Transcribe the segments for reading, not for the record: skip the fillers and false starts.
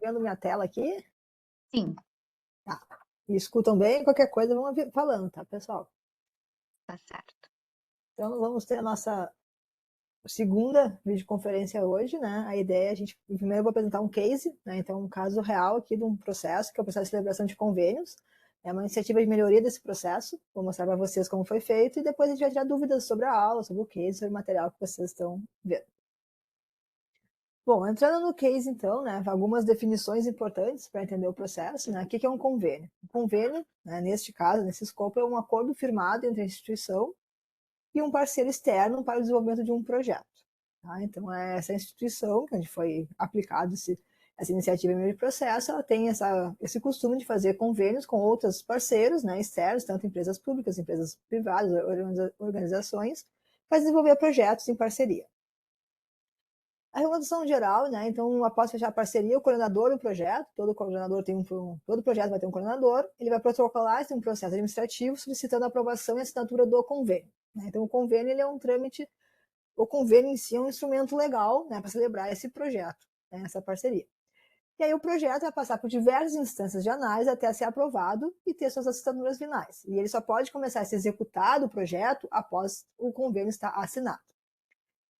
vendo minha tela aqui? Sim, Tá. E escutam bem? Qualquer coisa, vamos falando, tá, pessoal? tá certo. Então, vamos ter a nossa segunda videoconferência hoje, né? A ideia é primeiro eu vou apresentar um case, né? Então, um caso real aqui de um processo, que é o processo de celebração de convênios. É uma iniciativa de melhoria desse processo. Vou mostrar para vocês como foi feito e depois a gente vai tirar dúvidas sobre a aula, sobre o case, sobre o material que vocês estão vendo. Bom, entrando no case, então, né, algumas definições importantes para entender o processo, né, o que é um convênio? Um convênio, né, neste caso, nesse escopo, é um acordo firmado entre a instituição e um parceiro externo para o desenvolvimento de um projeto. Tá? Então, essa instituição, onde foi aplicado essa iniciativa de processo, ela tem esse costume de fazer convênios com outros parceiros, né, externos, tanto empresas públicas, empresas privadas, organizações, para desenvolver projetos em parceria. A regulamentação geral, né? Então, após fechar a parceria, o coordenador do projeto, todo projeto vai ter um coordenador, ele vai protocolar um processo administrativo solicitando a aprovação e assinatura do convênio. Né? Então, o convênio ele é um trâmite, o convênio em si é um instrumento legal, né, para celebrar esse projeto, né, essa parceria. E aí o projeto vai passar por diversas instâncias de análise até ser aprovado e ter suas assinaturas finais. E ele só pode começar a ser executado o projeto após o convênio estar assinado.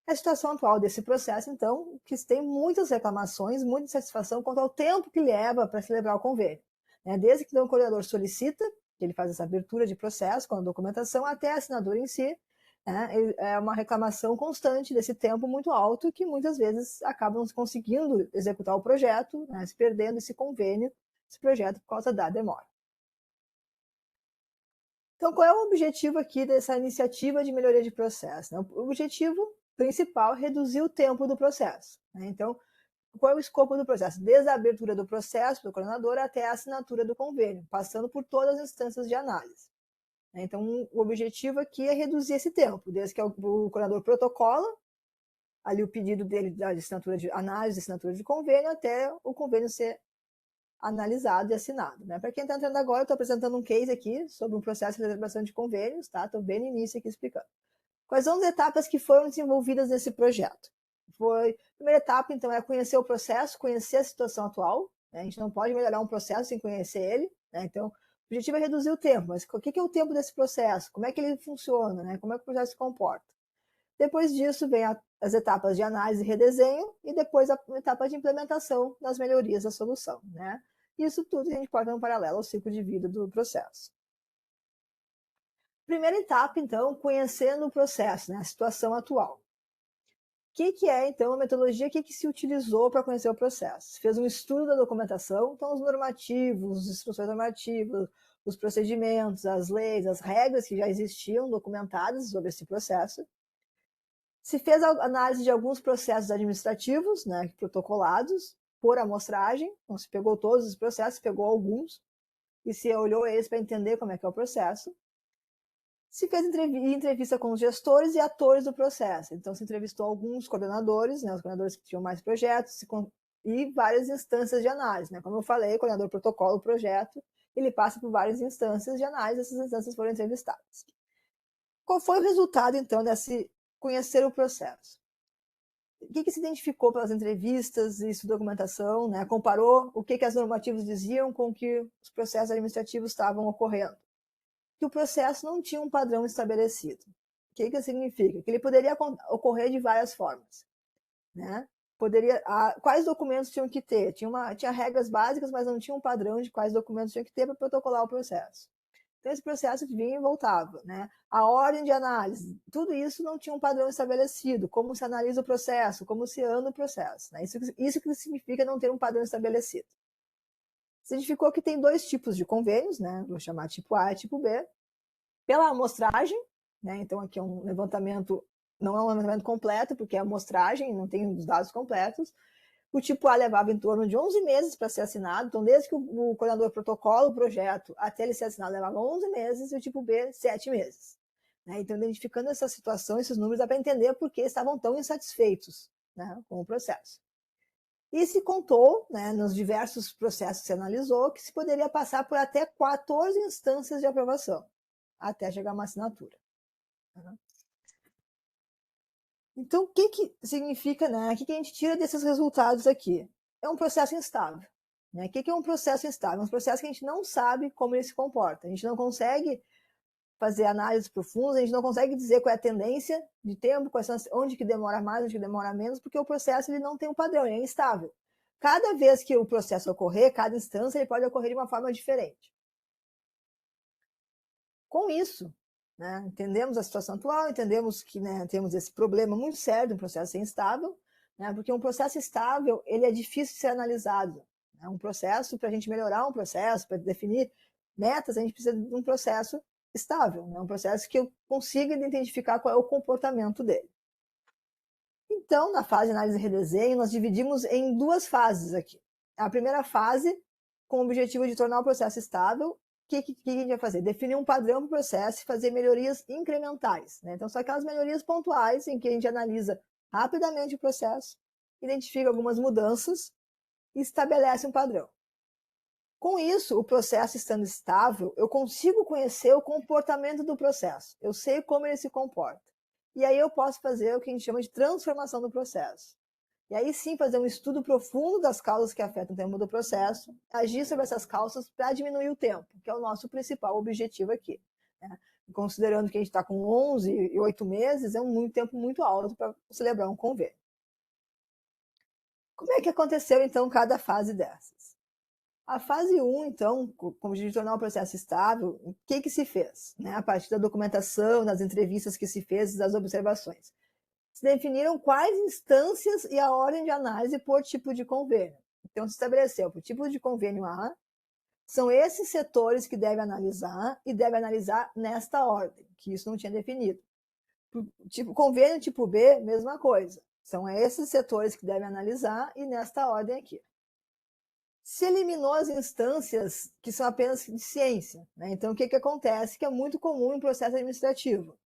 A situação atual desse processo, então, que tem muitas reclamações, muita insatisfação quanto ao tempo que leva para celebrar o convênio. Desde que o coordenador solicita, que ele faz essa abertura de processo com a documentação, até a assinatura em si, é uma reclamação constante desse tempo muito alto que muitas vezes acabam conseguindo executar o projeto, né, se perdendo esse convênio, esse projeto por causa da demora. Então, qual é o objetivo aqui dessa iniciativa de melhoria de processo? O objetivo principal é reduzir o tempo do processo. Então, qual é o escopo do processo? Desde a abertura do processo do coordenador até a assinatura do convênio, passando por todas as instâncias de análise. Então, o objetivo aqui é reduzir esse tempo, desde que o coordenador protocola ali o pedido dele de assinatura de análise, de assinatura de convênio, até o convênio ser analisado e assinado. Para quem está entrando agora, eu estou apresentando um case aqui sobre um processo de celebração de convênios, tá? Estou bem no início aqui explicando. Quais são as etapas que foram desenvolvidas nesse projeto? A primeira etapa, então, é conhecer o processo, conhecer a situação atual. A gente não pode melhorar um processo sem conhecer ele. Então, o objetivo é reduzir o tempo, mas o que é o tempo desse processo? Como é que ele funciona? Como é que o processo se comporta? Depois disso, vem as etapas de análise e redesenho, e depois a etapa de implementação das melhorias da solução. Isso tudo a gente pode ver um paralelo ao ciclo de vida do processo. Primeira etapa, então, conhecendo o processo, a situação atual. O que é, então, a metodologia? O que se utilizou para conhecer o processo? Fez um estudo da documentação, então os normativos, as instruções normativas, os procedimentos, as leis, as regras que já existiam documentadas sobre esse processo. Se fez a análise de alguns processos administrativos, protocolados, por amostragem, então se pegou todos os processos, pegou alguns, e se olhou eles para entender como é que é o processo. Se fez entrevista com os gestores e atores do processo. Então, se entrevistou alguns coordenadores, os coordenadores que tinham mais projetos, e várias instâncias de análise. Como eu falei, o coordenador protocola o projeto, ele passa por várias instâncias de análise, essas instâncias foram entrevistadas. Qual foi o resultado, então, desse conhecer o processo? O que se identificou pelas entrevistas e sua documentação? Comparou o que as normativas diziam com o que os processos administrativos estavam ocorrendo. Que o processo não tinha um padrão estabelecido. O que significa? Que ele poderia ocorrer de várias formas. Quais documentos tinham que ter? Tinha regras básicas, mas não tinha um padrão de quais documentos tinham que ter para protocolar o processo. Então, esse processo vinha e voltava. A ordem de análise, tudo isso não tinha um padrão estabelecido. Como se analisa o processo, como se anda o processo. Isso que significa não ter um padrão estabelecido. Se identificou que tem dois tipos de convênios, vou chamar tipo A e tipo B, pela amostragem, então aqui é um levantamento, não é um levantamento completo, porque é amostragem, não tem os dados completos. O tipo A levava em torno de 11 meses para ser assinado, então desde que o coordenador protocola o projeto até ele ser assinado levava 11 meses, e o tipo B, 7 meses. Então, identificando essa situação, esses números, dá para entender por que estavam tão insatisfeitos com o processo. E se contou, nos diversos processos que se analisou, que se poderia passar por até 14 instâncias de aprovação, até chegar a uma assinatura. Então, o que significa, o que a gente tira desses resultados aqui? É um processo instável. Né? O que é um processo instável? É um processo que a gente não sabe como ele se comporta. A gente não consegue fazer análises profundas, a gente não consegue dizer qual é a tendência de tempo, onde que demora mais, onde que demora menos, porque o processo ele não tem um padrão, ele é instável. Cada vez que o processo ocorrer, cada instância, ele pode ocorrer de uma forma diferente. Com isso, né, entendemos a situação atual, entendemos que, né, temos esse problema muito sério de um processo instável, né, porque um processo estável ele é difícil de ser analisado. É um processo, para a gente melhorar um processo, para definir metas, a gente precisa de um processo estável, né, um processo que eu consiga identificar qual é o comportamento dele. Então, na fase de análise e redesenho, nós dividimos em duas fases aqui. A primeira fase, com o objetivo de tornar o processo estável, o que a gente vai fazer? Definir um padrão para o processo e fazer melhorias incrementais. Né? Então, são aquelas melhorias pontuais em que a gente analisa rapidamente o processo, identifica algumas mudanças e estabelece um padrão. Com isso, o processo estando estável, eu consigo conhecer o comportamento do processo. Eu sei como ele se comporta. E aí eu posso fazer o que a gente chama de transformação do processo. E aí sim fazer um estudo profundo das causas que afetam o tempo do processo, agir sobre essas causas para diminuir o tempo, que é o nosso principal objetivo aqui. Né? Considerando que a gente está com 11 e 8 meses, é um tempo muito alto para celebrar um convênio. Como é que aconteceu, então, cada fase dessas? A fase 1, então, como a gente tornar o processo estável, o que se fez? Né? A partir da documentação, das entrevistas que se fez, das observações. Se definiram quais instâncias e a ordem de análise por tipo de convênio. Então, se estabeleceu, por tipo de convênio A, são esses setores que deve analisar e deve analisar nesta ordem, que isso não tinha definido. Tipo, convênio tipo B, mesma coisa. São esses setores que devem analisar e nesta ordem aqui. Se eliminou as instâncias que são apenas de ciência. Né? Então, o que acontece? Que é muito comum em processo administrativo.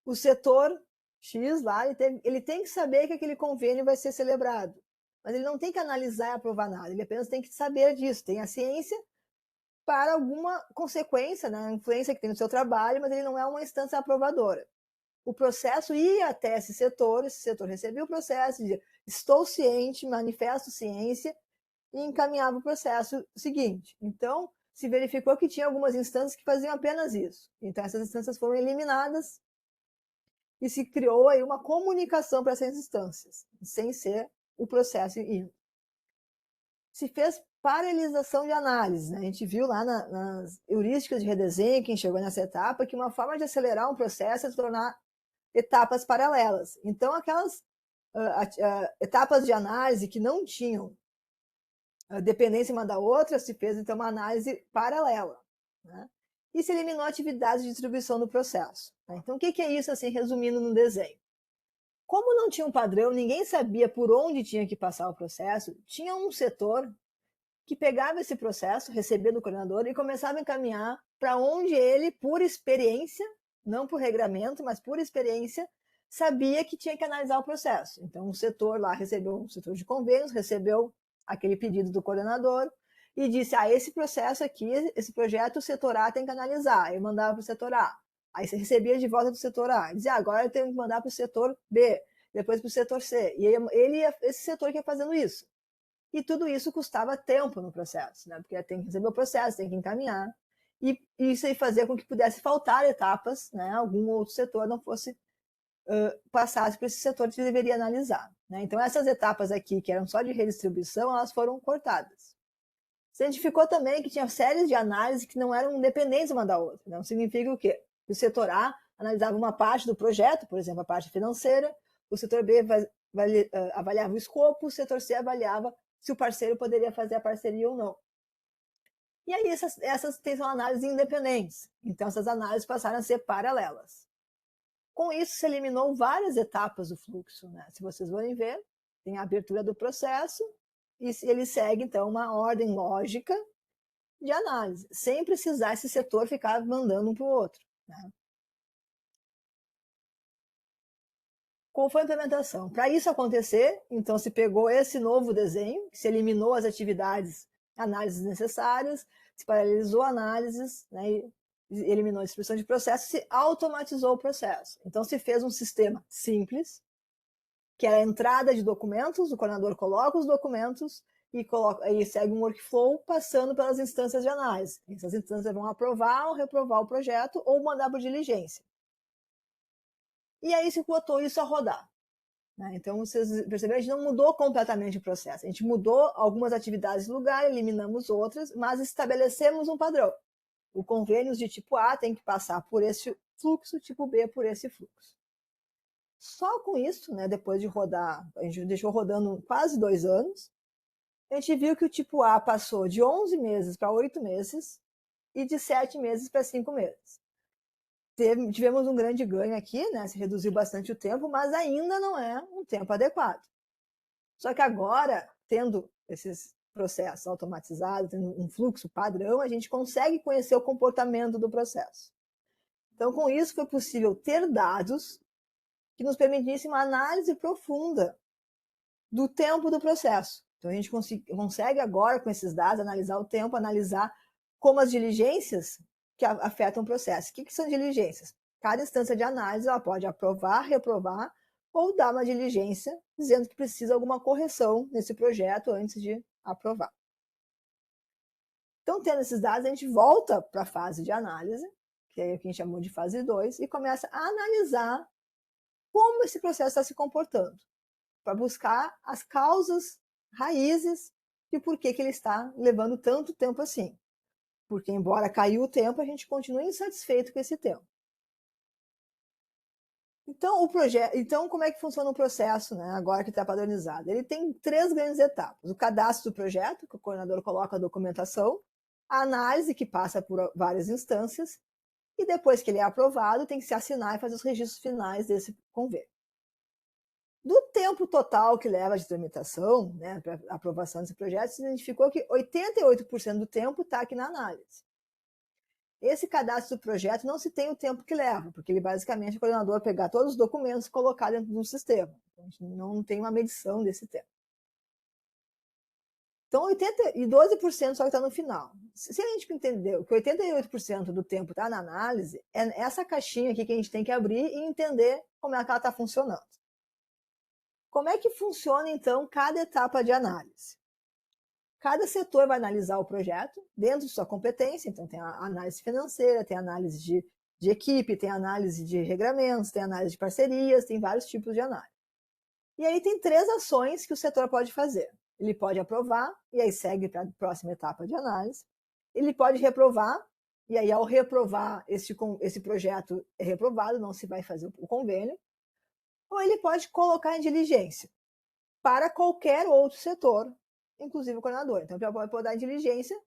O setor X lá, ele tem que saber que aquele convênio vai ser celebrado. Mas ele não tem que analisar e aprovar nada, ele apenas tem que saber disso. Tem a ciência para alguma consequência, né? A influência que tem no seu trabalho, mas ele não é uma instância aprovadora. O processo ia até esse setor recebia o processo, dizia, estou ciente, manifesto ciência, e encaminhava o processo seguinte. Então, se verificou que tinha algumas instâncias que faziam apenas isso. Então, essas instâncias foram eliminadas e se criou aí uma comunicação para essas instâncias, sem ser o processo indo. Se fez paralelização de análise. Né? A gente viu lá nas heurísticas de redesenho, quem chegou nessa etapa, que uma forma de acelerar um processo é tornar etapas paralelas. Então, aquelas etapas de análise que não tinham dependência uma da outra, se fez então uma análise paralela. Né? E se eliminou atividades de distribuição do processo. Né? Então, o que é isso, assim, resumindo no desenho? Como não tinha um padrão, ninguém sabia por onde tinha que passar o processo, tinha um setor que pegava esse processo, recebia do coordenador e começava a encaminhar para onde ele, por experiência, não por regramento, mas por experiência, sabia que tinha que analisar o processo. Então, o setor lá recebeu, o setor de convênios, recebeu aquele pedido do coordenador e disse, esse processo aqui, esse projeto, o setor A tem que analisar. Eu mandava para o setor A. Aí você recebia de volta do setor A. Dizia, agora eu tenho que mandar para o setor B, depois para o setor C. E esse setor que ia fazendo isso. E tudo isso custava tempo no processo, né? Porque tem que receber o processo, tem que encaminhar. E isso aí fazia com que pudesse faltar etapas, né? Algum outro setor não fosse passasse para esse setor que deveria analisar. Né? Então, essas etapas aqui, que eram só de redistribuição, elas foram cortadas. Se identificou também que tinha séries de análise que não eram independentes uma da outra. Não significa o quê? Que o setor A analisava uma parte do projeto, por exemplo, a parte financeira, o setor B avaliava o escopo, o setor C avaliava se o parceiro poderia fazer a parceria ou não. E aí essas são análises independentes. Então, essas análises passaram a ser paralelas. Com isso, se eliminou várias etapas do fluxo. Né? Se vocês forem ver, tem a abertura do processo e ele segue, então, uma ordem lógica de análise, sem precisar esse setor ficar mandando um para o outro. Né? Qual foi a implementação? Para isso acontecer, então, se pegou esse novo desenho, se eliminou as atividades, análises necessárias, se paralelizou análises, né, eliminou a distribuição de processos, se automatizou o processo. Então, se fez um sistema simples, que era a entrada de documentos, o coordenador coloca os documentos e segue um workflow passando pelas instâncias de análise. Essas instâncias vão aprovar ou reprovar o projeto ou mandar por diligência. E aí se botou isso a rodar. Então, vocês perceberam, a gente não mudou completamente o processo. A gente mudou algumas atividades de lugar, eliminamos outras, mas estabelecemos um padrão. O convênio de tipo A tem que passar por esse fluxo, tipo B por esse fluxo. Só com isso, depois de rodar, a gente deixou rodando quase 2 anos, a gente viu que o tipo A passou de 11 meses para 8 meses e de 7 meses para 5 meses. Tivemos um grande ganho aqui, se reduziu bastante o tempo, mas ainda não é um tempo adequado. Só que agora, tendo esses processos automatizados, tendo um fluxo padrão, a gente consegue conhecer o comportamento do processo. Então, com isso, foi possível ter dados que nos permitissem uma análise profunda do tempo do processo. Então, a gente consegue agora, com esses dados, analisar o tempo, analisar como as diligências que afetam o processo. O que são diligências? Cada instância de análise ela pode aprovar, reprovar ou dar uma diligência dizendo que precisa alguma correção nesse projeto antes de aprovar. Então, tendo esses dados, a gente volta para a fase de análise, que é o que a gente chamou de fase 2, e começa a analisar como esse processo está se comportando, para buscar as causas, raízes de por que ele está levando tanto tempo assim. Porque, embora caiu o tempo, a gente continua insatisfeito com esse tempo. Então, como é que funciona o processo, agora que está padronizado? Ele tem 3 grandes etapas. O cadastro do projeto, que o coordenador coloca a documentação, a análise, que passa por várias instâncias, e depois que ele é aprovado, tem que se assinar e fazer os registros finais desse convênio. Do tempo total que leva de tramitação, para aprovação desse projeto, se identificou que 88% do tempo está aqui na análise. Esse cadastro do projeto não se tem o tempo que leva, porque ele basicamente é o coordenador pegar todos os documentos e colocar dentro de um sistema. Então, a gente não tem uma medição desse tempo. Então, 12% só está no final. Se a gente entendeu que 88% do tempo está na análise, é essa caixinha aqui que a gente tem que abrir e entender como é que ela está funcionando. Como é que funciona, então, cada etapa de análise? Cada setor vai analisar o projeto dentro de sua competência, então tem a análise financeira, tem a análise de equipe, tem a análise de regramentos, tem a análise de parcerias, tem vários tipos de análise. E aí tem 3 ações que o setor pode fazer. Ele pode aprovar, e aí segue para a próxima etapa de análise. Ele pode reprovar, e aí ao reprovar, esse projeto é reprovado, não se vai fazer o convênio. Ou ele pode colocar em diligência para qualquer outro setor, inclusive o coordenador. Então, pode dar diligência,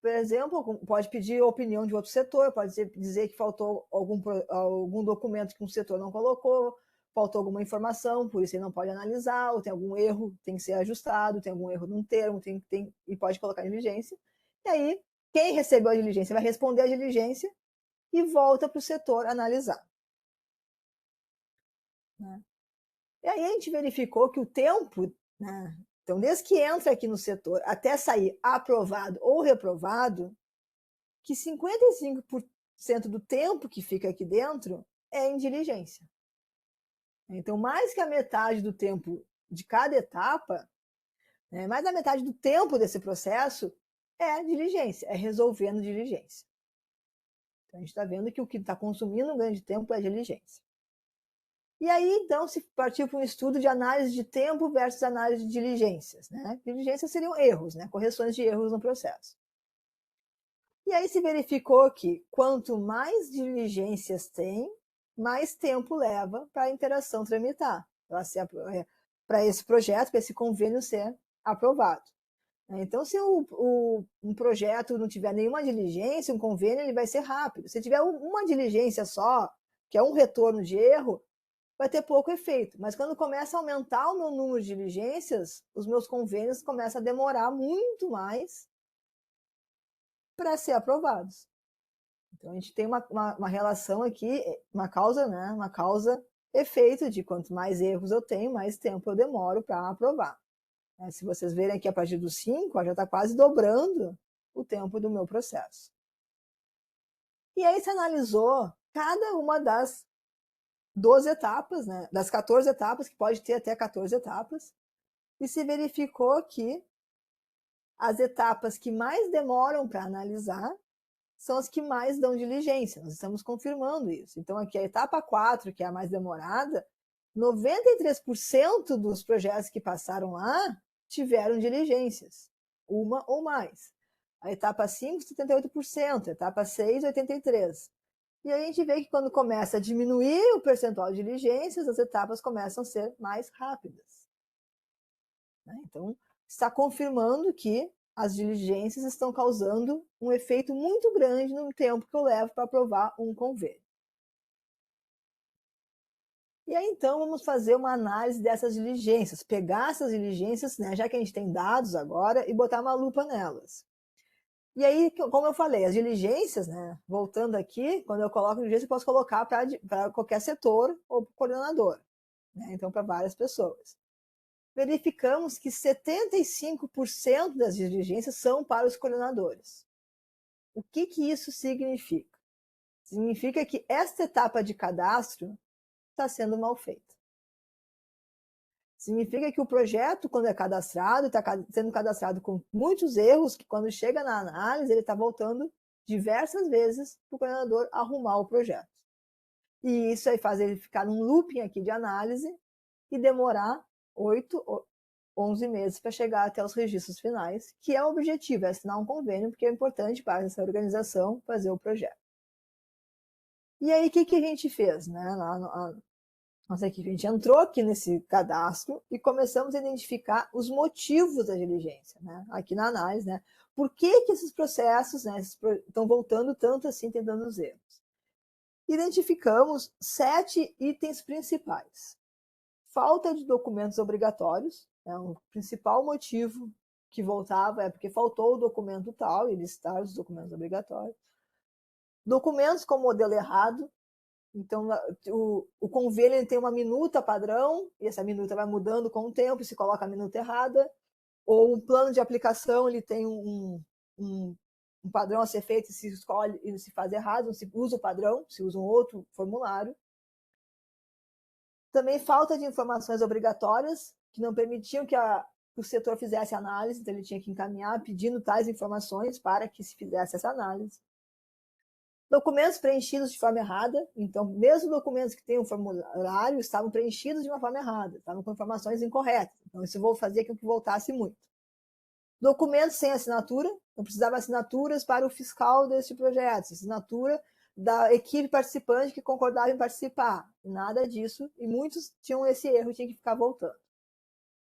por exemplo, pode pedir a opinião de outro setor, pode dizer que faltou algum documento que um setor não colocou, faltou alguma informação, por isso ele não pode analisar, ou tem algum erro, tem que ser ajustado, tem algum erro num termo, e pode colocar em diligência. E aí, quem recebeu a diligência vai responder a diligência e volta para o setor analisar. E aí a gente verificou que o tempo, então desde que entra aqui no setor até sair aprovado ou reprovado, que 55% do tempo que fica aqui dentro é em diligência. Então, mais que a metade do tempo de cada etapa, mais da metade do tempo desse processo é diligência, é resolvendo diligência. Então, a gente está vendo que o que está consumindo um grande tempo é diligência. E aí, então, se partiu para um estudo de análise de tempo versus análise de diligências. Diligências seriam erros, correções de erros no processo. E aí se verificou que quanto mais diligências tem, mais tempo leva para a interação tramitar, para esse projeto, para esse convênio ser aprovado. Então, se um projeto não tiver nenhuma diligência, um convênio, ele vai ser rápido. Se tiver uma diligência só, que é um retorno de erro, vai ter pouco efeito. Mas quando começa a aumentar o meu número de diligências, os meus convênios começam a demorar muito mais para ser aprovados. Então, a gente tem uma relação aqui, uma causa-efeito de quanto mais erros eu tenho, mais tempo eu demoro para aprovar. Se vocês verem aqui a partir dos 5, já está quase dobrando o tempo do meu processo. E aí se analisou cada uma das 12 etapas, das 14 etapas, que pode ter até 14 etapas, e se verificou que as etapas que mais demoram para analisar são as que mais dão diligência. Nós estamos confirmando isso. Então, aqui a etapa 4, que é a mais demorada, 93% dos projetos que passaram lá tiveram diligências, uma ou mais. A etapa 5, 78%, a etapa 6, 83%. E aí a gente vê que quando começa a diminuir o percentual de diligências, as etapas começam a ser mais rápidas. Então, está confirmando que as diligências estão causando um efeito muito grande no tempo que eu levo para aprovar um convênio. E aí, então, vamos fazer uma análise dessas diligências, pegar essas diligências, né, já que a gente tem dados agora, e botar uma lupa nelas. E aí, como eu falei, as diligências, né, voltando aqui, quando eu coloco diligência, eu posso colocar para qualquer setor ou para o coordenador, né, então para várias pessoas. Verificamos que 75% das diligências são para os coordenadores. O que isso significa? Significa que esta etapa de cadastro está sendo mal feita. Significa que o projeto, quando é cadastrado, está sendo cadastrado com muitos erros, que quando chega na análise, ele está voltando diversas vezes para o coordenador arrumar o projeto. E isso aí faz ele ficar num looping aqui de análise e demorar 8 ou 11 meses para chegar até os registros finais, que é o objetivo, é assinar um convênio, porque é importante para essa organização fazer o projeto. E aí, o que a gente fez? Né? Nossa equipe, a gente entrou aqui nesse cadastro e começamos a identificar os motivos da diligência, né? Aqui na análise, né? Por que esses processos, né, estão voltando tanto assim, tentando os erros? Identificamos 7 itens principais. Falta de documentos obrigatórios, né? O principal motivo que voltava é porque faltou o documento tal e listar os documentos obrigatórios. Documentos com modelo errado. Então, o convênio tem uma minuta padrão, e essa minuta vai mudando com o tempo, se coloca a minuta errada, ou um plano de aplicação, ele tem um padrão a ser feito, e se escolhe e se faz errado, se usa o padrão, se usa um outro formulário. Também falta de informações obrigatórias, que não permitiam que o setor fizesse análise, então ele tinha que encaminhar pedindo tais informações para que se fizesse essa análise. Documentos preenchidos de forma errada, então, mesmo documentos que têm um formulário estavam preenchidos de uma forma errada, estavam com informações incorretas. Então, isso vou fazer com que voltasse muito. Documentos sem assinatura, não precisava assinaturas para o fiscal deste projeto, assinatura da equipe participante que concordava em participar. Nada disso, e muitos tinham esse erro e tinham que ficar voltando.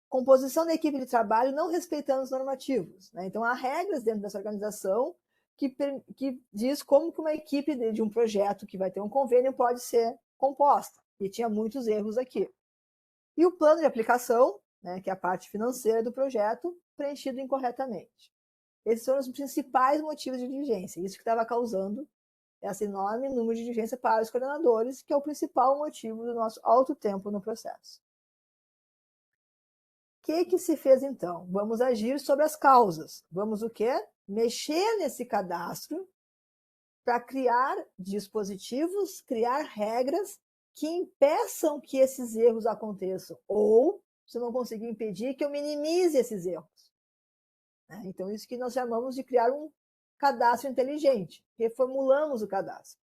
Composição da equipe de trabalho não respeitando os normativos, né? Então, há regras dentro dessa organização que diz como que uma equipe de um projeto que vai ter um convênio pode ser composta. E tinha muitos erros aqui. E o plano de aplicação, né, que é a parte financeira do projeto, preenchido incorretamente. Esses foram os principais motivos de diligência. Isso que estava causando esse enorme número de diligência para os coordenadores, que é o principal motivo do nosso alto tempo no processo. O que se fez então? Vamos agir sobre as causas. Vamos o quê? Mexer nesse cadastro para criar dispositivos, criar regras que impeçam que esses erros aconteçam. Ou, se não conseguir impedir, que eu minimize esses erros. Então, isso que nós chamamos de criar um cadastro inteligente. Reformulamos o cadastro.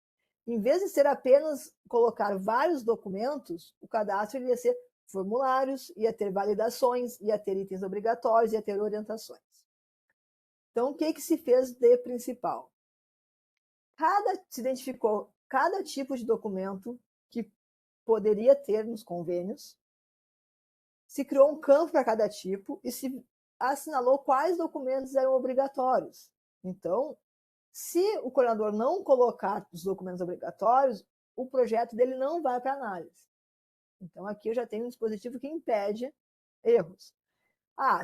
Em vez de ser apenas colocar vários documentos, o cadastro ia ser formulários, ia ter validações, ia ter itens obrigatórios, ia ter orientações. Então, o que se fez de principal? Se identificou cada tipo de documento que poderia ter nos convênios, se criou um campo para cada tipo e se assinalou quais documentos eram obrigatórios. Então, se o coordenador não colocar os documentos obrigatórios, o projeto dele não vai para análise. Então, aqui eu já tenho um dispositivo que impede erros.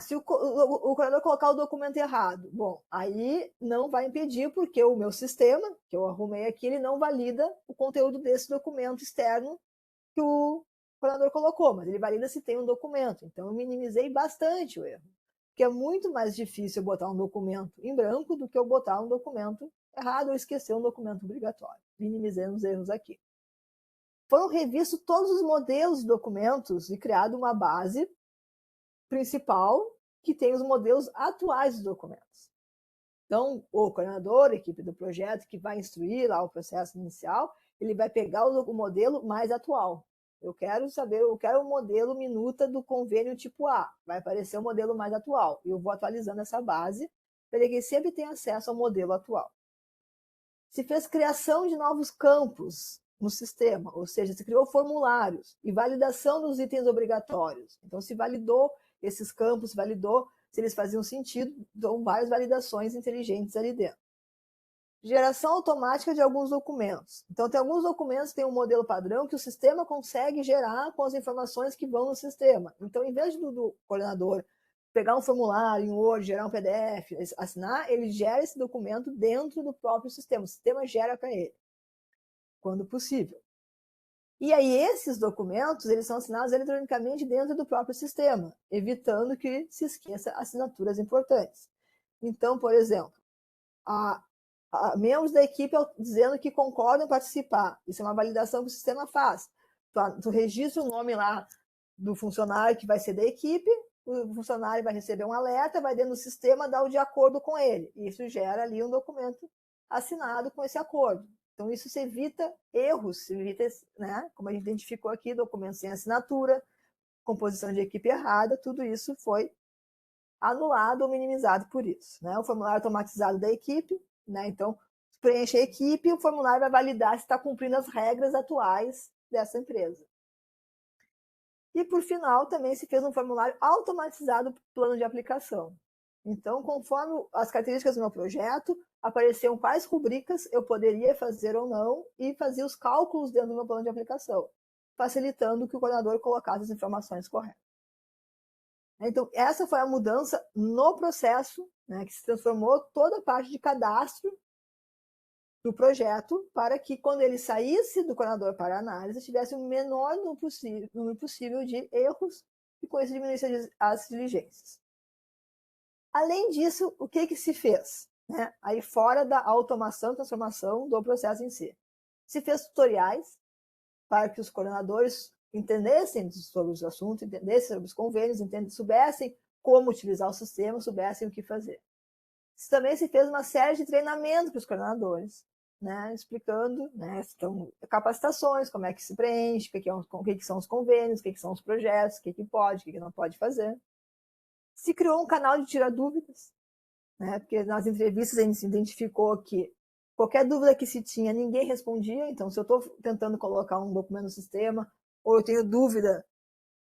Se o coordenador colocar o documento errado, bom, aí não vai impedir, porque o meu sistema, que eu arrumei aqui, ele não valida o conteúdo desse documento externo que o coordenador colocou, mas ele valida se tem um documento. Então, eu minimizei bastante o erro, porque é muito mais difícil eu botar um documento em branco do que eu botar um documento errado ou esquecer um documento obrigatório. Minimizei os erros aqui. Foram revistos todos os modelos de documentos e criado uma base principal que tem os modelos atuais dos documentos. Então, o coordenador, a equipe do projeto que vai instruir lá o processo inicial, ele vai pegar o modelo mais atual. Eu quero o modelo minuta do convênio tipo A. Vai aparecer o modelo mais atual. E eu vou atualizando essa base para que ele sempre tenha acesso ao modelo atual. Se fez criação de novos campos no sistema, ou seja, se criou formulários e validação dos itens obrigatórios. Então, se validou esses campos, validou se eles faziam sentido, dão várias validações inteligentes ali dentro. Geração automática de alguns documentos. Então, tem alguns documentos que tem um modelo padrão que o sistema consegue gerar com as informações que vão no sistema. Então, em vez do coordenador pegar um formulário em Word, gerar um PDF, assinar, ele gera esse documento dentro do próprio sistema. O sistema gera para ele, quando possível. E aí, esses documentos, eles são assinados eletronicamente dentro do próprio sistema, evitando que se esqueça assinaturas importantes. Então, por exemplo, membros da equipe dizendo que concordam em participar. Isso é uma validação que o sistema faz. Tu registra o nome lá do funcionário que vai ser da equipe, o funcionário vai receber um alerta, vai dentro do sistema dar o de acordo com ele. E isso gera ali um documento assinado com esse acordo. Então, isso se evita erros, se evita, né, como a gente identificou aqui, documentos sem assinatura, composição de equipe errada, tudo isso foi anulado ou minimizado por isso. Né? O formulário automatizado da equipe, né? Então, preenche a equipe, o formulário vai validar se está cumprindo as regras atuais dessa empresa. E, por final, também se fez um formulário automatizado para o plano de aplicação. Então, conforme as características do meu projeto, apareciam quais rubricas eu poderia fazer ou não e fazia os cálculos dentro do meu plano de aplicação, facilitando que o coordenador colocasse as informações corretas. Então, essa foi a mudança no processo, né, que se transformou toda a parte de cadastro do projeto para que, quando ele saísse do coordenador para análise, tivesse o menor número possível de erros e, com isso, diminuísse as diligências. Além disso, o que se fez? Né? Aí, fora da automação e transformação do processo em si. Se fez tutoriais para que os coordenadores entendessem sobre os assuntos, entendessem sobre os convênios, soubessem como utilizar o sistema, soubessem o que fazer. Também se fez uma série de treinamentos para os coordenadores, né, explicando, né, então, capacitações, como é que se preenche, o que são os convênios, o que são os projetos, o que pode, o que não pode fazer. Se criou um canal de tirar dúvidas, né, porque nas entrevistas a gente se identificou que qualquer dúvida que se tinha, ninguém respondia. Então, se eu estou tentando colocar um documento no sistema, ou eu tenho dúvida,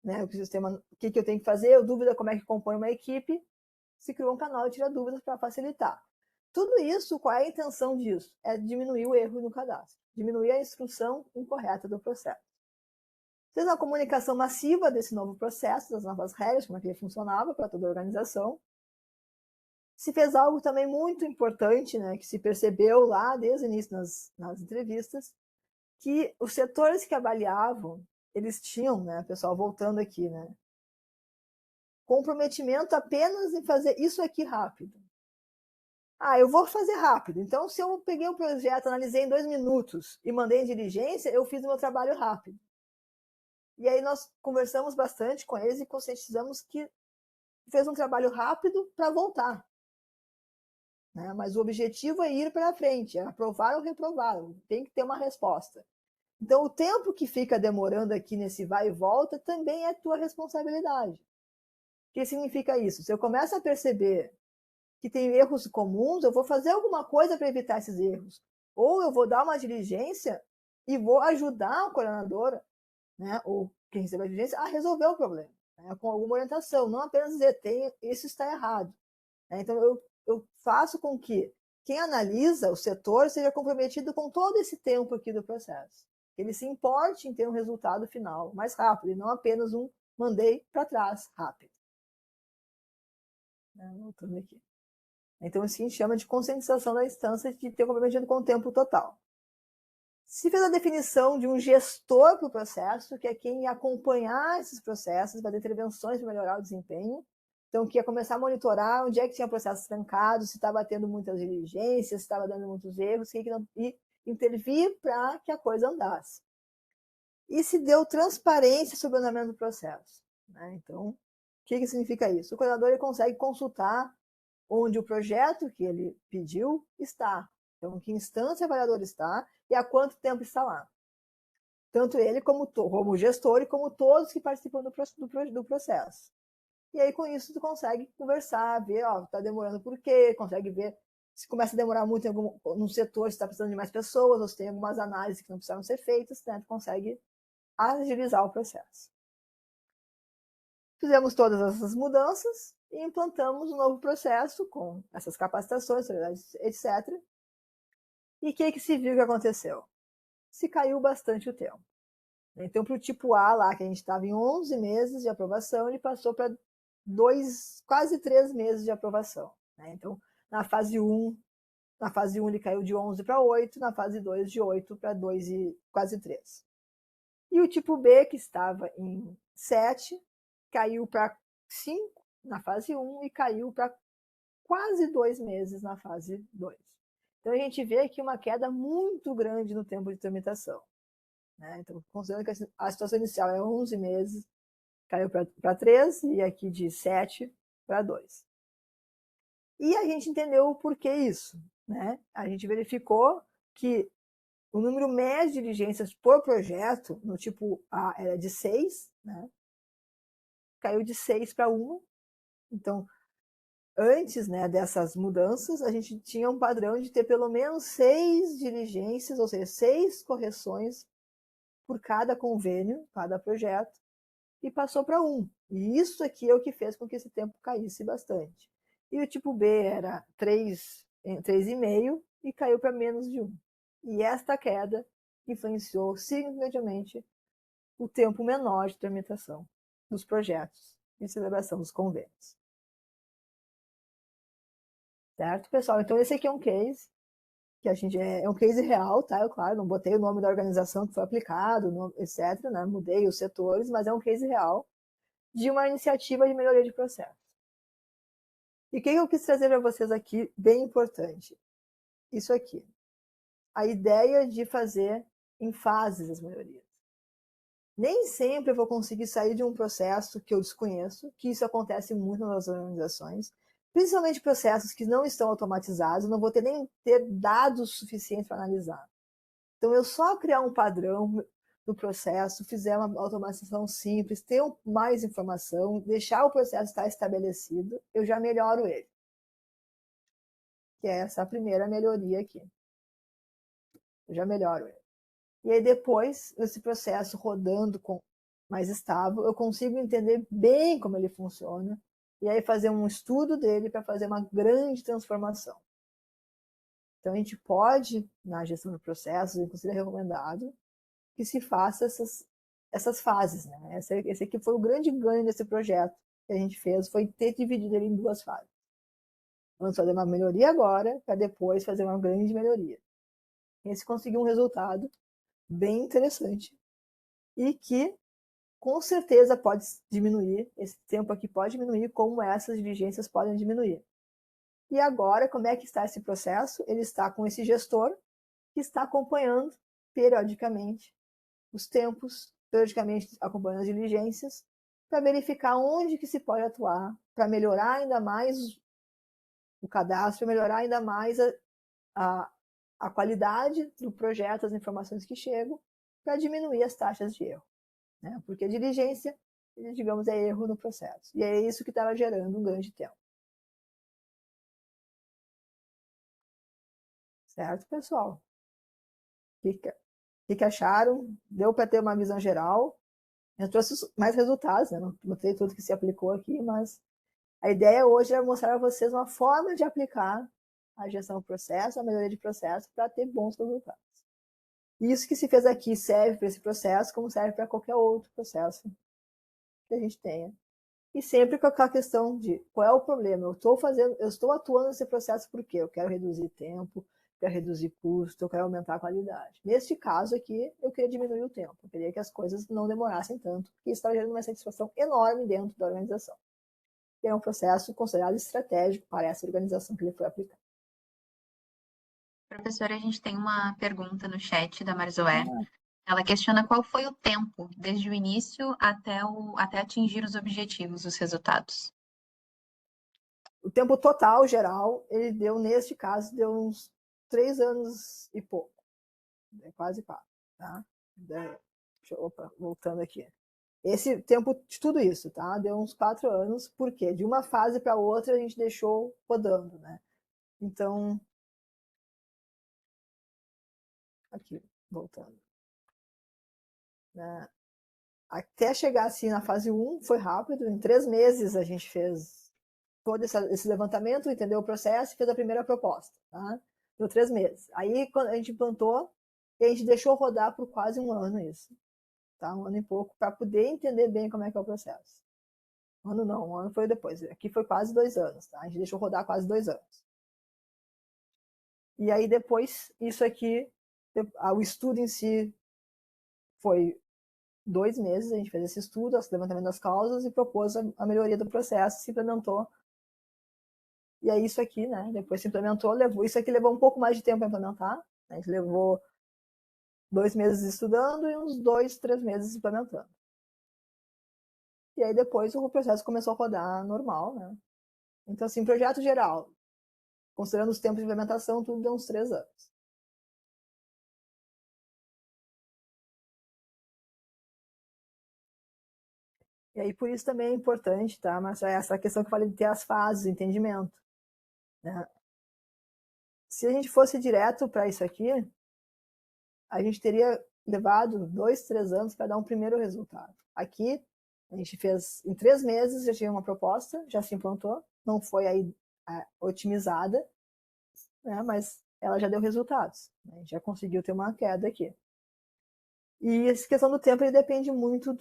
né, o que eu tenho que fazer, eu dúvida como é que compõe uma equipe, se criou um canal de tirar dúvidas para facilitar. Tudo isso, qual é a intenção disso? É diminuir o erro no cadastro, diminuir a instrução incorreta do processo. Fez uma comunicação massiva desse novo processo, das novas regras, como é que ele funcionava para toda a organização. Se fez algo também muito importante, né, que se percebeu lá desde o início nas entrevistas, que os setores que avaliavam, eles tinham, né, pessoal, voltando aqui, né, comprometimento apenas em fazer isso aqui rápido. Eu vou fazer rápido. Então, se eu peguei o projeto, analisei em 2 minutos e mandei em diligência, eu fiz o meu trabalho rápido. E aí nós conversamos bastante com eles e conscientizamos que fez um trabalho rápido para voltar. Né? Mas o objetivo é ir para frente, é aprovar ou reprovar, tem que ter uma resposta. Então, o tempo que fica demorando aqui nesse vai e volta também é tua responsabilidade. O que significa isso? Se eu começo a perceber que tem erros comuns, eu vou fazer alguma coisa para evitar esses erros. Ou eu vou dar uma diligência e vou ajudar o coordenador, né, ou quem recebe a diligência, a resolver o problema, né, com alguma orientação, não apenas dizer, isso está errado. Né? Então, eu faço com que quem analisa o setor seja comprometido com todo esse tempo aqui do processo. Que ele se importe em ter um resultado final mais rápido, e não apenas um mandei para trás rápido. Voltando aqui. Então, isso a gente chama de conscientização da instância de ter comprometido com o tempo total. Se fez a definição de um gestor para o processo, que é quem ia acompanhar esses processos, fazer intervenções para melhorar o desempenho. Então, que ia começar a monitorar onde é que tinha processos trancados, se estava tendo muitas diligências, se estava dando muitos erros, e intervir para que a coisa andasse. E se deu transparência sobre o andamento do processo. Né? Então, que significa isso? O coordenador ele consegue consultar onde o projeto que ele pediu está. Então, que instância o avaliador está e há quanto tempo está lá. Tanto ele como o gestor e como todos que participam do processo. E aí, com isso, tu consegue conversar, ver, tá demorando por quê, consegue ver se começa a demorar muito num setor, se está precisando de mais pessoas, ou se tem algumas análises que não precisaram ser feitas, né? Tu consegue agilizar o processo. Fizemos todas essas mudanças e implantamos um novo processo com essas capacitações, etc. E o que se viu que aconteceu? Se caiu bastante o tempo. Então, para o tipo A lá, que a gente estava em 11 meses de aprovação, ele passou para quase 3 meses de aprovação. Então, na fase 1 ele caiu de 11 para 8, na fase 2 de 8 para 2 e quase 3. E o tipo B, que estava em 7, caiu para 5 na fase 1 e caiu para quase 2 meses na fase 2. Então, a gente vê aqui uma queda muito grande no tempo de tramitação. Então, considerando que a situação inicial é 11 meses, caiu para 3 e aqui de 7 para 2. E a gente entendeu o porquê isso. A gente verificou que o número médio de diligências por projeto, no tipo A, era de 6, caiu de 6 para 1. Então, antes dessas mudanças, a gente tinha um padrão de ter pelo menos 6 diligências, ou seja, 6 correções por cada convênio, cada projeto, e passou para 1. E isso aqui é o que fez com que esse tempo caísse bastante. E o tipo B era 3,5 e caiu para menos de 1. E esta queda influenciou significativamente o tempo menor de tramitação dos projetos e celebração dos convênios. Certo, pessoal? Então, esse aqui é um case que a gente é um case real, tá? Eu, claro, não botei o nome da organização que foi aplicado, etc., mudei os setores, mas é um case real de uma iniciativa de melhoria de processo. E o que eu quis trazer para vocês aqui, bem importante? Isso aqui. A ideia de fazer em fases as melhorias. Nem sempre eu vou conseguir sair de um processo que eu desconheço, que isso acontece muito nas organizações, principalmente processos que não estão automatizados, eu não vou nem ter dados suficientes para analisar. Então, eu só criar um padrão no processo, fizer uma automatização simples, ter mais informação, deixar o processo estar estabelecido, eu já melhoro ele. Que é essa primeira melhoria aqui. Eu já melhoro ele. E aí depois, esse processo rodando mais estável, eu consigo entender bem como ele funciona e aí fazer um estudo dele para fazer uma grande transformação. Então, a gente pode, na gestão de processos, inclusive é recomendado, que se faça essas fases. Esse aqui foi o grande ganho desse projeto que a gente fez, foi ter dividido ele em 2 fases. Vamos fazer uma melhoria agora, para depois fazer uma grande melhoria. Esse conseguiu um resultado bem interessante e que, com certeza, pode diminuir, esse tempo aqui pode diminuir, como essas diligências podem diminuir. E agora, como é que está esse processo? Ele está com esse gestor que está acompanhando periodicamente os tempos, periodicamente acompanhando as diligências, para verificar onde que se pode atuar, para melhorar ainda mais o cadastro, para melhorar ainda mais a qualidade do projeto, as informações que chegam, para diminuir as taxas de erro. Porque a diligência, digamos, é erro no processo. E é isso que estava gerando um grande tempo. Certo, pessoal? O que acharam? Deu para ter uma visão geral? Eu trouxe mais resultados, não mostrei tudo que se aplicou aqui, mas a ideia hoje é mostrar a vocês uma forma de aplicar a gestão do processo, a melhoria de processo, para ter bons resultados. Isso que se fez aqui serve para esse processo, como serve para qualquer outro processo que a gente tenha. E sempre com aquela questão de qual é o problema. Eu estou atuando nesse processo porque eu quero reduzir tempo, quero reduzir custo, eu quero aumentar a qualidade. Neste caso aqui, eu queria diminuir o tempo. Eu queria que as coisas não demorassem tanto, porque isso está gerando uma satisfação enorme dentro da organização. E é um processo considerado estratégico para essa organização que ele foi aplicado. Professora, a gente tem uma pergunta no chat da Marzoé. Ela questiona qual foi o tempo, desde o início até atingir os objetivos, os resultados. O tempo total, geral, ele deu, neste caso, deu uns 3 anos e pouco. Quase 4. Tá? Opa, voltando aqui. Esse tempo de tudo isso, tá? Deu uns 4 anos, porque de uma fase para outra a gente deixou rodando, né? Então, aqui, voltando. Né? Até chegar assim na fase 1 foi rápido, em 3 meses a gente fez todo esse levantamento, entendeu o processo e fez a primeira proposta, tá? Deu 3 meses. Aí quando a gente implantou, e a gente deixou rodar por quase um ano isso, tá? Um ano e pouco, para poder entender bem como é que é o processo. Um ano não, um ano foi depois. Aqui foi quase 2 anos, tá? A gente deixou rodar quase 2 anos. E aí depois, isso aqui, o estudo em si foi 2 meses, a gente fez esse estudo, esse levantamento das causas e propôs a melhoria do processo, se implementou. E aí isso aqui, né, depois se implementou, isso aqui levou um pouco mais de tempo para implementar, né, a gente levou 2 meses estudando e uns 2, 3 meses implementando. E aí depois o processo começou a rodar normal, né. Então, assim, projeto geral, considerando os tempos de implementação, tudo deu uns 3 anos. E aí, por isso também é importante, tá? Mas essa questão que eu falei de ter as fases, o entendimento. Né? Se a gente fosse direto para isso aqui, a gente teria levado 2, 3 anos para dar um primeiro resultado. Aqui, a gente fez em 3 meses, já tinha uma proposta, já se implantou, não foi aí otimizada, né? Mas ela já deu resultados. Né? A gente já conseguiu ter uma queda aqui. E essa questão do tempo ele depende muito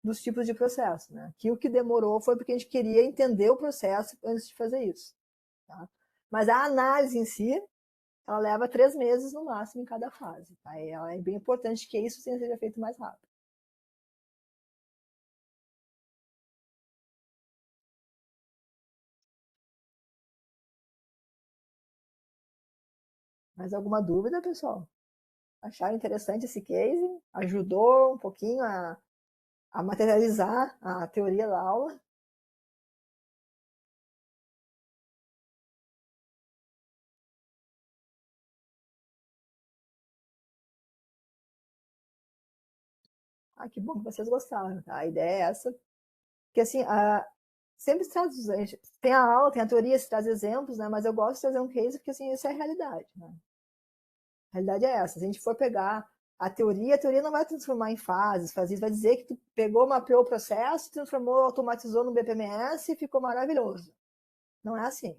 dos tipos de processo. Né? Aqui o que demorou foi porque a gente queria entender o processo antes de fazer isso. Tá? Mas a análise em si, ela leva 3 meses no máximo em cada fase. Tá? E ela é bem importante que isso seja feito mais rápido. Mais alguma dúvida, pessoal? Acharam interessante esse case? Ajudou um pouquinho a materializar a teoria da aula? Ah, que bom que vocês gostaram. Tá? A ideia é essa. Porque assim, sempre se traz, tem a aula, tem a teoria, se traz exemplos, né? Mas eu gosto de trazer um case porque assim, isso é a realidade. Né? A realidade é essa. Se a gente for pegar a teoria não vai transformar em fases, vai dizer que tu pegou, mapeou o processo, transformou, automatizou no BPMS e ficou maravilhoso. Não é assim.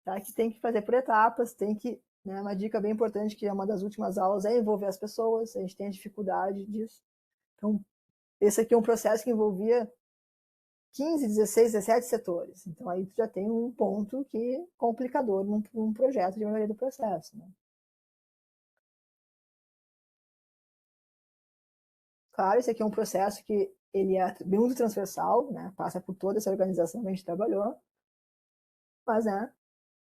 Tá? Que tem que fazer por etapas, tem que, né, uma dica bem importante que é uma das últimas aulas é envolver as pessoas, a gente tem a dificuldade disso. Então, esse aqui é um processo que envolvia 15, 16, 17 setores. Então aí tu já tem um ponto que é complicador num projeto de melhoria do processo. Né? Claro, esse aqui é um processo que ele é muito transversal, né? Passa por toda essa organização que a gente trabalhou, mas né,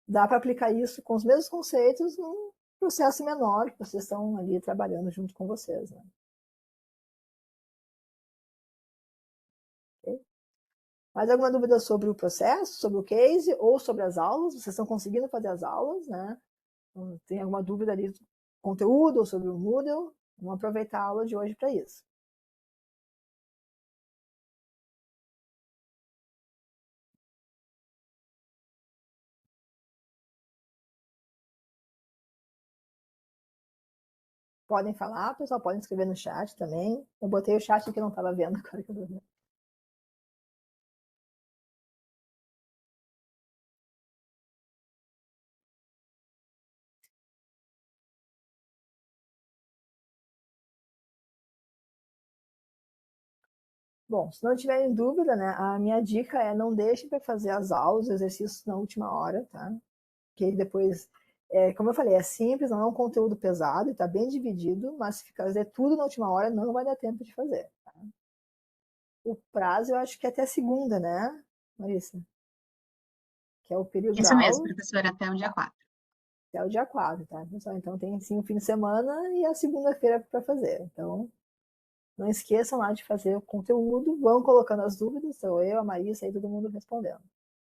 dá para aplicar isso com os mesmos conceitos num processo menor que vocês estão ali trabalhando junto com vocês. Né? Okay? Mais alguma dúvida sobre o processo, sobre o case ou sobre as aulas? Vocês estão conseguindo fazer as aulas, né? Tem alguma dúvida ali do conteúdo ou sobre o Moodle? Vamos aproveitar a aula de hoje para isso. Podem falar, pessoal, podem escrever no chat também. Eu botei o chat que eu não estava vendo agora que eu tô vendo. Bom, se não tiverem dúvida, né, a minha dica é não deixem para fazer as aulas, os exercícios na última hora, tá? Que depois, como eu falei, é simples, não é um conteúdo pesado, está bem dividido, mas se fazer tudo na última hora não vai dar tempo de fazer. Tá? O prazo eu acho que é até segunda, né, Marissa? Que é o período da Isso mesmo, aula. professora, até o dia 4. até o dia 4, tá, pessoal? Então tem sim o fim de semana e a segunda-feira para fazer. Então, não esqueçam lá de fazer o conteúdo, vão colocando as dúvidas, sou eu, a Marisa e todo mundo respondendo.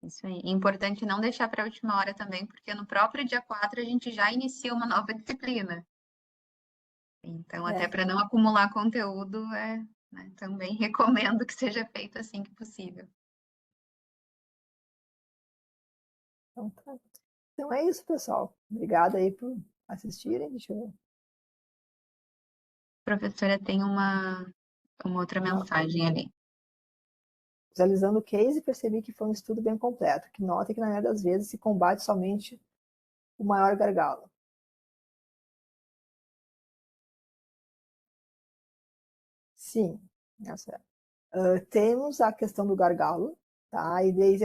Isso aí. É importante não deixar para a última hora também, porque no próprio dia 4 a gente já inicia uma nova disciplina. Então, até É, para não acumular conteúdo, né, também recomendo que seja feito assim que possível. então, tá. Então é isso, pessoal. Obrigada aí por assistirem. Deixa eu ver. A professora tem uma outra Não, mensagem ali. visualizando o case, percebi que foi um estudo bem completo, que nota que na maioria das vezes se combate somente o maior gargalo. Sim, essa temos a questão do gargalo, tá? E daí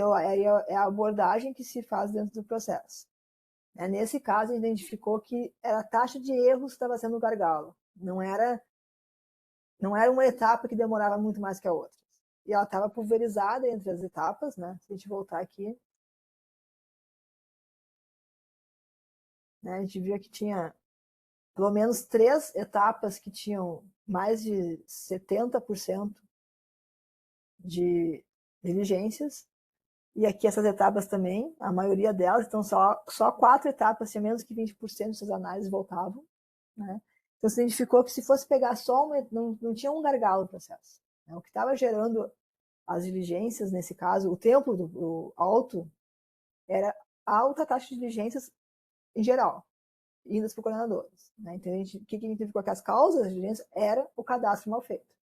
é a abordagem que se faz dentro do processo. Nesse caso, identificou que era a taxa de erros que estava sendo o gargalo. Não era uma etapa que demorava muito mais que a outra. E ela estava pulverizada entre as etapas, né? Se a gente voltar aqui, né, a gente via que tinha pelo menos 3 etapas que tinham mais de 70% de diligências. E aqui essas etapas também, a maioria delas, então só 4 etapas tinha menos que 20% de suas análises voltavam. Né? Então se identificou que se fosse pegar só uma, não tinha um gargalo no processo. Né? O que estava gerando as diligências, nesse caso, o tempo alto, era alta taxa de diligências em geral, indas para coordenadores. Né? Então, o que identificou que as causas das diligências era o cadastro mal feito.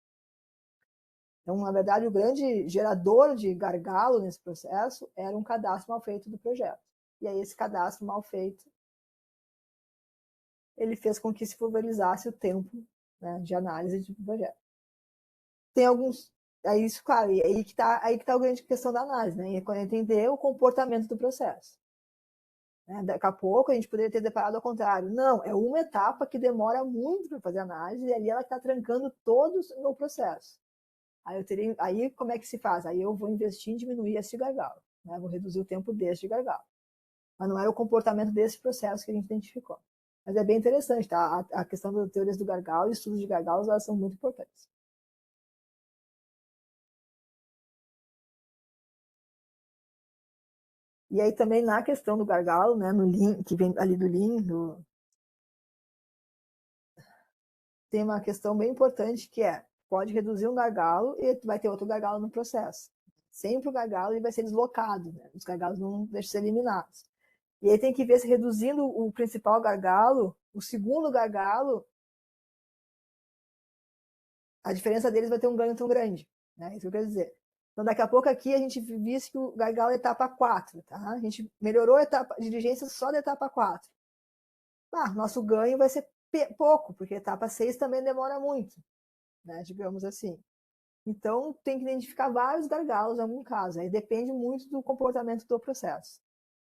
Então, na verdade, o grande gerador de gargalo nesse processo era um cadastro mal feito do projeto. E aí, esse cadastro mal feito, ele fez com que se pulverizasse o tempo, né, de análise de projeto. Tem alguns. É isso, claro, e aí que tá a grande questão da análise, né? É entender o comportamento do processo. Né? Daqui a pouco a gente poderia ter deparado ao contrário. Não, é uma etapa que demora muito para fazer análise e ali ela está trancando todo o processo. Aí como é que se faz? Aí eu vou investir em diminuir esse gargalo, né? Vou reduzir o tempo deste gargalo. Mas não era o comportamento desse processo que a gente identificou. Mas é bem interessante, tá? A questão das teorias do gargalo e estudos de gargalos, elas são muito importantes. E aí também na questão do gargalo, né, no Lean, que vem ali do Lean, tem uma questão bem importante que pode reduzir um gargalo e vai ter outro gargalo no processo. Sempre o gargalo ele vai ser deslocado, né? Os gargalos não deixam de ser eliminados. E aí tem que ver se reduzindo o principal gargalo, o segundo gargalo, a diferença deles vai ter um ganho tão grande. Né? Isso que eu quero dizer. Então, daqui a pouco aqui a gente visse que o gargalo é etapa 4. Tá? A gente melhorou a etapa de diligência só da etapa 4. Nosso ganho vai ser pouco, porque a etapa 6 também demora muito, né? Digamos assim. Então, tem que identificar vários gargalos em algum caso. Aí depende muito do comportamento do processo.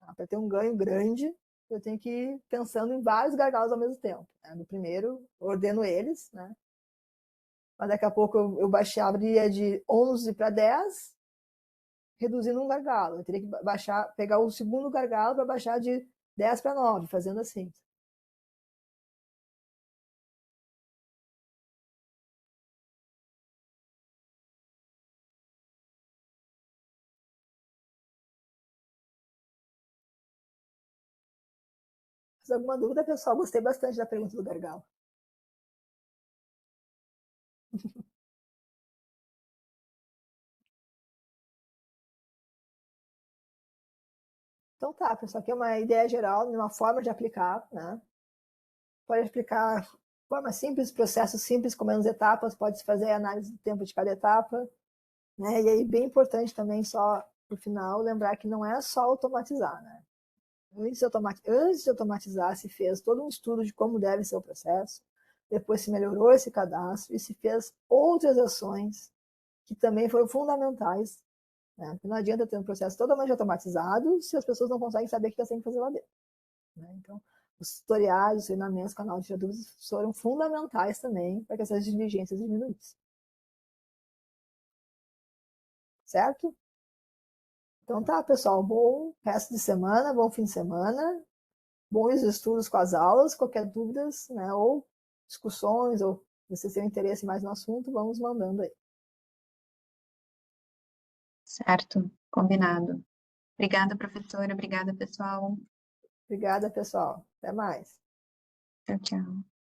Tá? Para ter um ganho grande, eu tenho que ir pensando em vários gargalos ao mesmo tempo. Né? No primeiro, ordeno eles, né? Mas daqui a pouco eu baixaria de 11 para 10, reduzindo um gargalo. Eu teria que pegar o segundo gargalo para baixar de 10 para 9, fazendo assim. Se alguma dúvida, pessoal, gostei bastante da pergunta do gargalo. Então tá, pessoal, aqui é uma ideia geral, uma forma de aplicar, né? Pode aplicar de forma simples, processo simples, com menos etapas, pode-se fazer análise do tempo de cada etapa, né? E aí, bem importante também, só no final, lembrar que não é só automatizar, né? Antes de automatizar, se fez todo um estudo de como deve ser o processo, depois se melhorou esse cadastro e se fez outras ações que também foram fundamentais, né? Porque não adianta ter um processo totalmente automatizado se as pessoas não conseguem saber o que elas têm que fazer lá dentro. Né? Então, os tutoriais, os treinamentos, canal de dúvidas foram fundamentais também para que essas diligências diminuíssem. Certo? Então tá, pessoal, bom resto de semana, bom fim de semana. bons estudos com as aulas, qualquer dúvidas, né, ou discussões, ou vocês têm interesse mais no assunto, vamos mandando aí. Certo, combinado. Obrigada, professora. Obrigada, pessoal. Obrigada, pessoal. Até mais. Tchau, tchau.